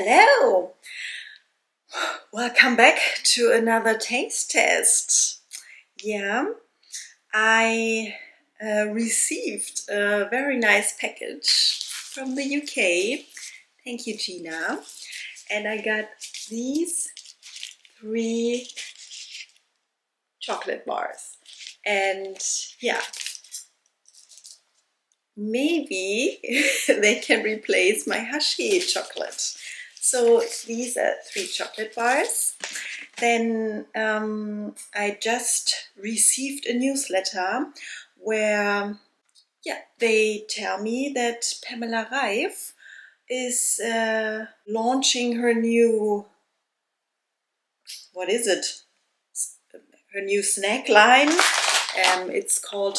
Hello! Welcome back to another taste test. Yeah, I received a very nice package from the UK. Thank you, Gina. And I got these 3 chocolate bars. And yeah, maybe they can replace my Hachez chocolate. So these are 3 chocolate bars. Then I just received a newsletter where they tell me that Pamela Reif is launching her new, what is it? Her new snack line. It's called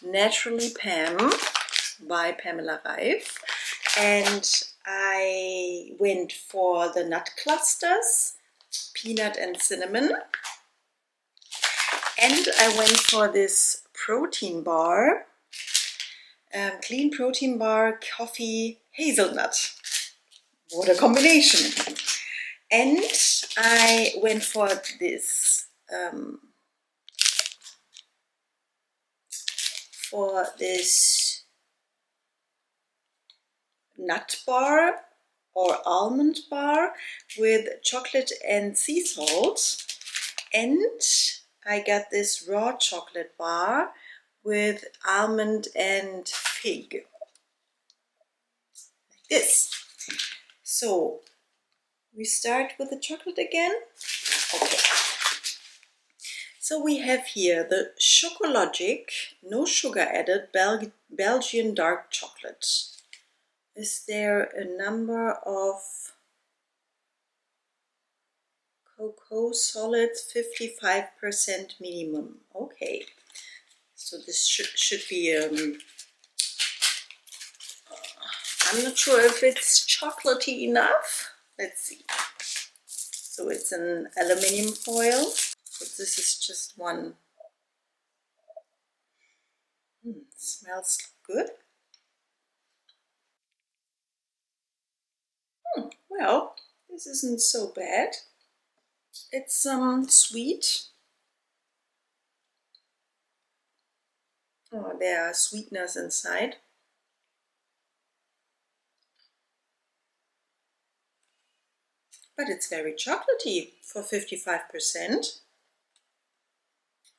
Naturally Pam by Pamela Reif. And I went for the nut clusters, peanut and cinnamon. And I went for this protein bar, clean protein bar, coffee, hazelnut. What a combination. And I went for this, nut bar or almond bar with chocolate and sea salt. And I got this raw chocolate bar with almond and fig. Like this. So we start with the chocolate again. Okay. So we have here the Chocologic, no sugar added, Belgian dark chocolate. Is there a number of cocoa solids? 55% minimum. Okay, so this should be I'm not sure if it's chocolatey enough. Let's see. So it's an aluminium foil. So this is just one. Smells good. Well, this isn't so bad. It's sweet. Oh, there are sweeteners inside. But it's very chocolatey for 55%.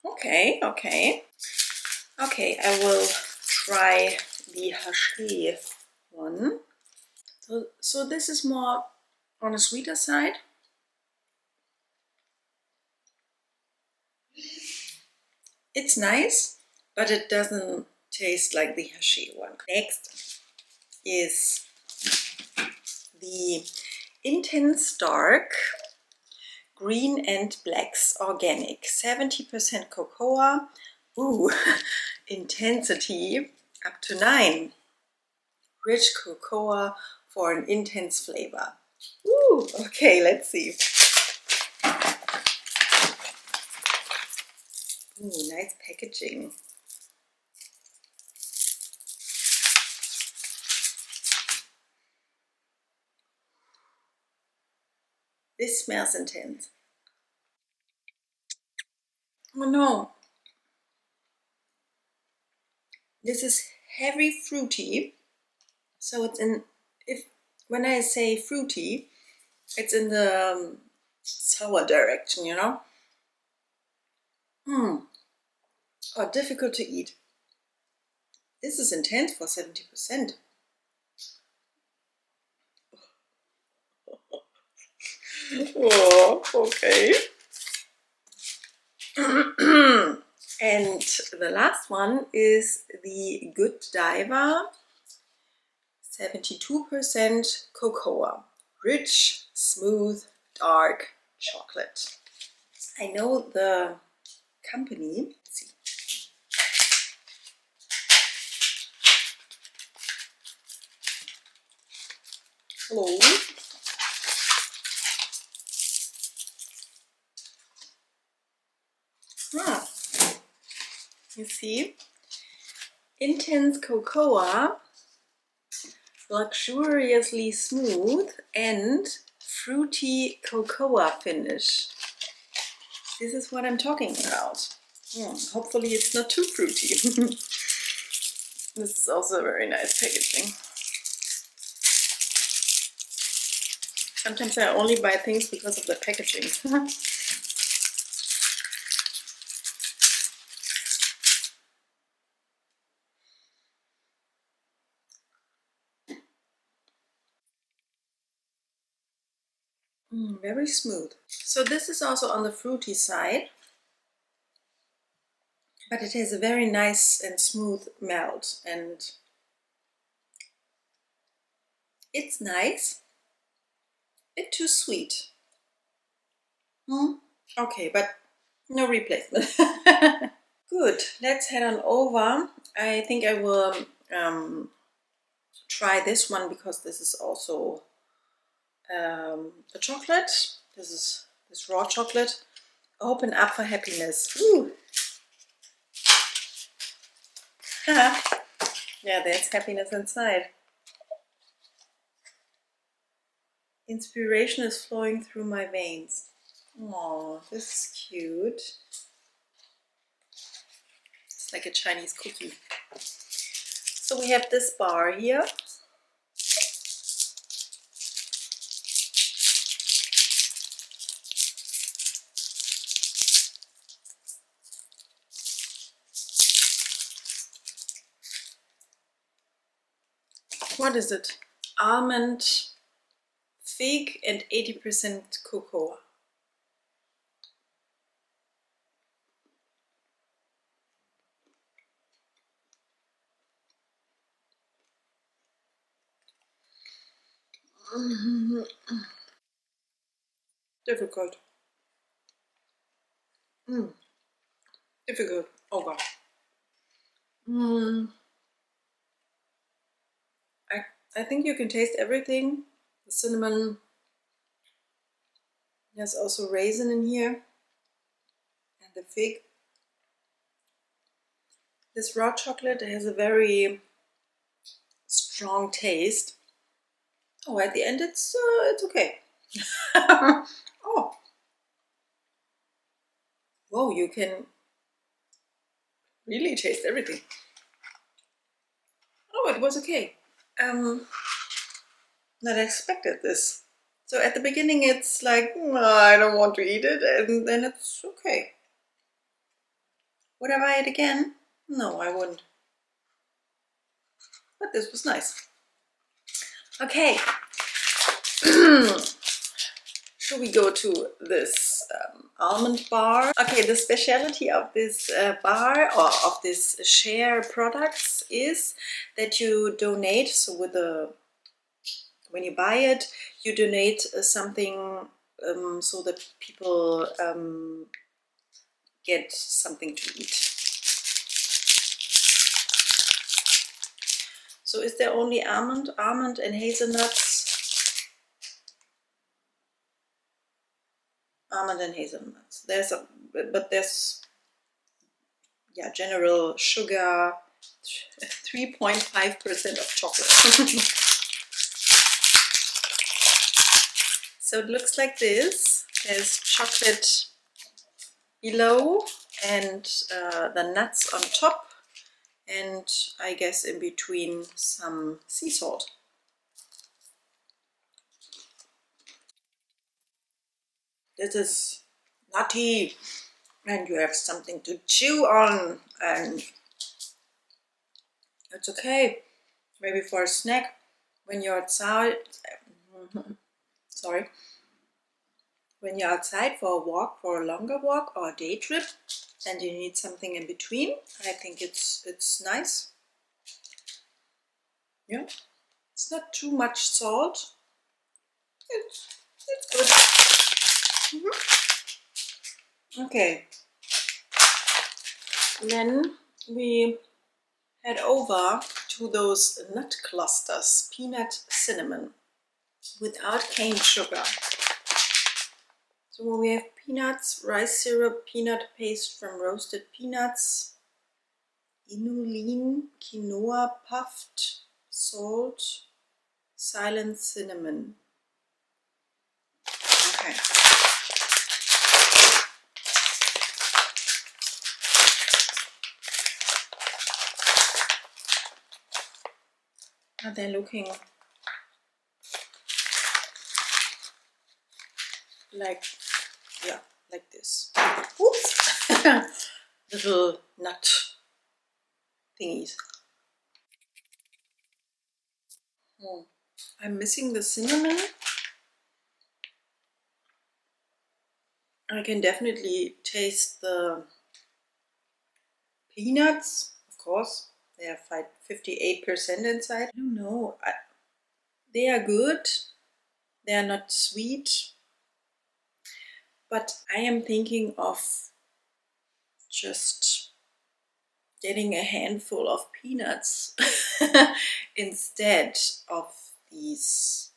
Okay. Okay, I will try the Hachez one. So this is more on a sweeter side. It's nice, but it doesn't taste like the Hachez one. Next is the Intense Dark Green and Blacks Organic, 70% cocoa. Ooh, intensity up to 9. Rich cocoa for an intense flavor. Ooh, okay, let's see. Ooh, nice packaging. This smells intense. Oh no. This is heavy fruity. So it's when I say fruity, it's in the sour direction, you know? Oh, difficult to eat. This is intense for 70%. Oh, okay. And the last one is the Good Diver, 72% cocoa, rich, smooth, dark chocolate. I know the company. Let's see. Hello. You see, Intense Cocoa luxuriously smooth and fruity cocoa finish. This is what I'm talking about. Hopefully it's not too fruity. This is also very nice packaging. Sometimes I only buy things because of the packaging. Very smooth. So this is also on the fruity side, but it has a very nice and smooth melt, and it's nice. A bit too sweet. Okay, but no replacement. Good, let's head on over. I think I will try this one because this is also the chocolate. This is this raw chocolate. Open up for happiness. Ooh. Yeah, there's happiness inside. Inspiration is flowing through my veins. Oh, this is cute. It's like a Chinese cookie. So we have this bar here. What is it? Almond, fig and 80% cocoa. Difficult. Difficult. Oh god. I think you can taste everything. The cinnamon. There's also raisin in here. And the fig. This raw chocolate has a very strong taste. Oh, at the end it's okay. Oh. Whoa, you can really taste everything. Oh, it was okay. Not expected this. So at the beginning it's like, I don't want to eat it, and then it's okay. Would I buy it again? No, I wouldn't. But this was nice. Okay. Should we go to this almond bar? Okay, the specialty of this bar or of this share products is that you donate. So with the when you buy it, you donate something so that people get something to eat. So is there only almond and hazelnuts? Almond and hazelnuts. There's yeah, general sugar, 3.5% of chocolate. So it looks like this. There's chocolate below and the nuts on top, and I guess in between some sea salt. This is nutty, and you have something to chew on, and it's okay. Maybe for a snack when you're outside. Sorry. When you're outside for a walk, for a longer walk or a day trip, and you need something in between, I think it's nice. Yeah, it's not too much salt. It's good. Okay. Then we head over to those nut clusters, peanut cinnamon, without cane sugar. So we have peanuts, rice syrup, peanut paste from roasted peanuts, inulin, quinoa puffed, salt, Silent cinnamon. Okay. Are they looking like, yeah, like this? Oops! Little nut thingies. I'm missing the cinnamon. I can definitely taste the peanuts, of course. They have 58% inside. I don't know. They are good. They are not sweet. But I am thinking of just getting a handful of peanuts instead of these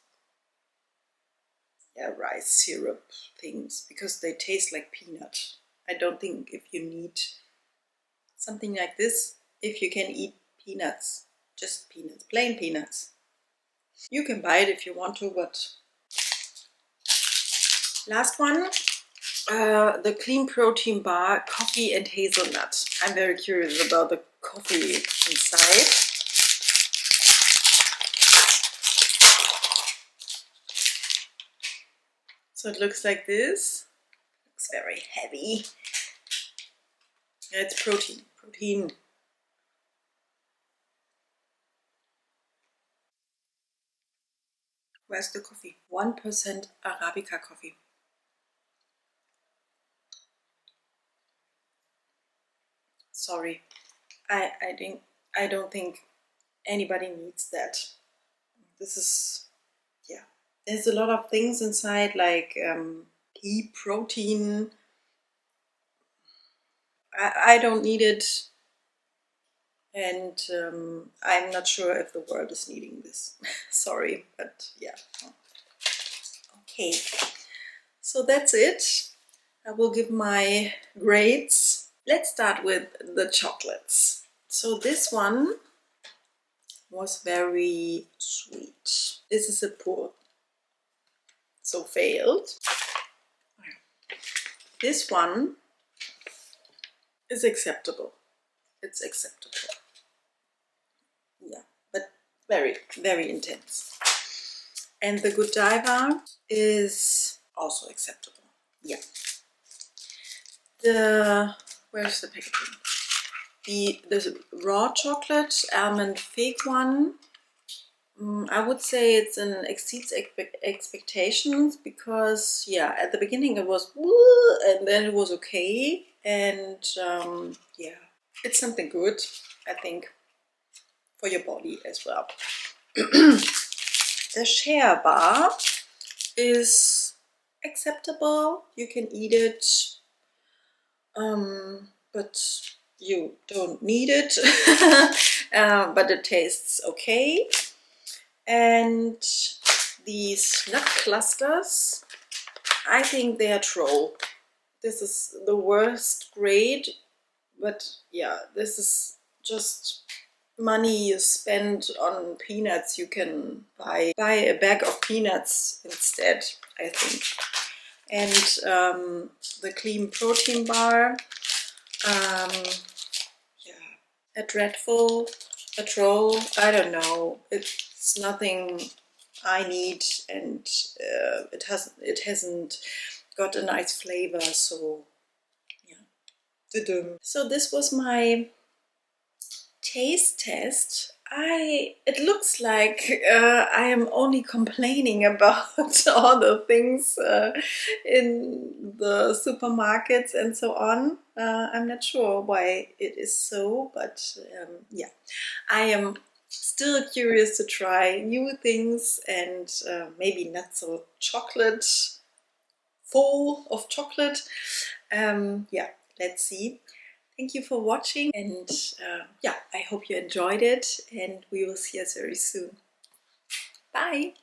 rice syrup things, because they taste like peanut. I don't think if you need something like this, if you can eat peanuts, just peanuts, plain peanuts. You can buy it if you want to, but last one, the clean protein bar, coffee and hazelnut. I'm very curious about the coffee inside. So it looks like this. Looks very heavy. Yeah, it's protein. Protein. Where's the coffee? 1% Arabica coffee. Sorry. I don't think anybody needs that. This is, yeah. There's a lot of things inside, like pea protein. I don't need it, and I'm not sure if the world is needing this. Sorry, but yeah. Okay, so that's it. I will give my grades. Let's start with the chocolates. So this one was very sweet. This is a poor, so failed. This one is acceptable. It's acceptable. Yeah, but very, very intense. And the Godiva is also acceptable. Yeah. Where's the packaging? The raw chocolate almond fig one, I would say it's an exceeds expectations, because yeah, at the beginning it was and then it was okay, and yeah, it's something good, I think, for your body as well. The share bar is acceptable. You can eat it, but you don't need it. But it tastes okay. And these nut clusters, I think they are troll. This is the worst grade, but yeah, this is just money you spend on peanuts. You can buy a bag of peanuts instead, I think. And the clean protein bar, yeah, a troll, I don't know. It's nothing I need, and it hasn't got a nice flavor, so yeah. So this was my taste test. It looks like I am only complaining about all the things in the supermarkets and so on. I'm not sure why it is so, but yeah, I am still curious to try new things, and maybe not so chocolate, full of chocolate. Yeah, let's see. Thank you for watching, and yeah, I hope you enjoyed it, and we will see us very soon. Bye!